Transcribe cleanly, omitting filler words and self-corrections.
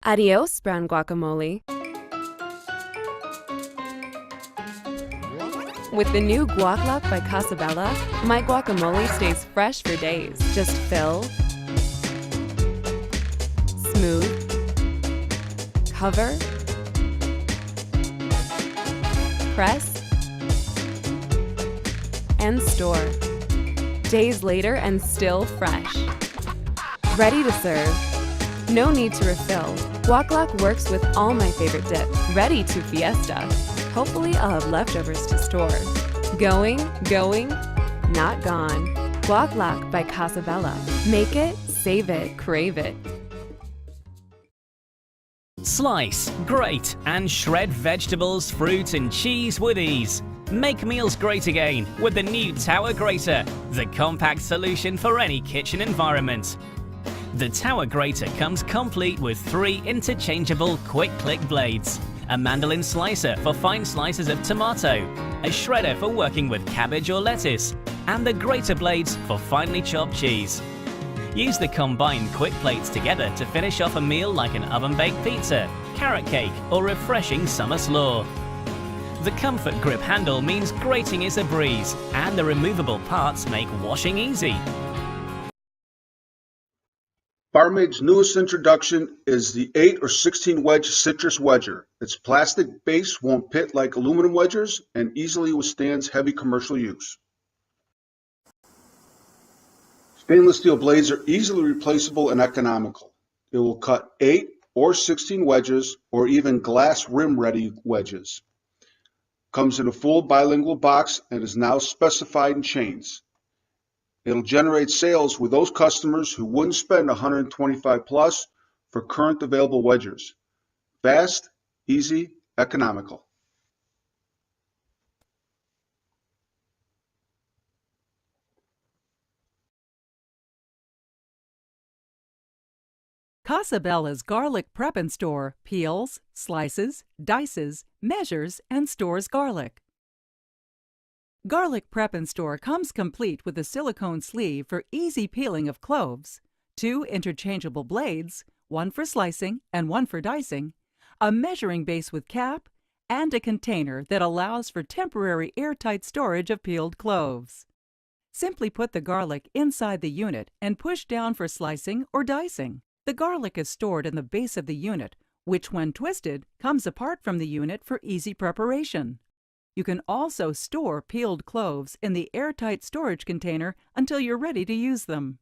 Adios, brown guacamole. With the new Guac Lock by Casabella, my guacamole stays fresh for days. Just fill, smooth, cover, press, and store. Days later and still fresh. Ready to serve. No need to refill. Guac Lock works with all my favorite dips. Ready to fiesta. Hopefully I'll have leftovers to store. Going, not gone. Guac Lock by Casabella. Make it, save it, crave it. Slice, grate, and shred vegetables, fruit, and cheese with ease. Make meals great again with the new Tower Grater, the compact solution for any kitchen environment. The Tower Grater comes complete with 3 interchangeable quick-click blades, a mandolin slicer for fine slices of tomato, a shredder for working with cabbage or lettuce, and the grater blades for finely chopped cheese. Use the combined quick plates together to finish off a meal like an oven-baked pizza, carrot cake, or refreshing summer slaw. The Comfort Grip handle means grating is a breeze, and the removable parts make washing easy. Barmaid's newest introduction is the 8 or 16 wedge citrus wedger. Its plastic base won't pit like aluminum wedgers and easily withstands heavy commercial use. Stainless steel blades are easily replaceable and economical. It will cut 8 or 16 wedges or even glass rim ready wedges. Comes in a full bilingual box and is now specified in chains. It'll generate sales with those customers who wouldn't spend $125 plus for current available wedgers. Fast, easy, economical. Casabella's garlic prep and store peels, slices, dices, measures, and stores garlic. Garlic prep and store comes complete with a silicone sleeve for easy peeling of cloves, 2 interchangeable blades, 1 for slicing and 1 for dicing, a measuring base with cap, and a container that allows for temporary airtight storage of peeled cloves. Simply put the garlic inside the unit and push down for slicing or dicing. The garlic is stored in the base of the unit, which when twisted comes apart from the unit for easy preparation. You can also store peeled cloves in the airtight storage container until you're ready to use them.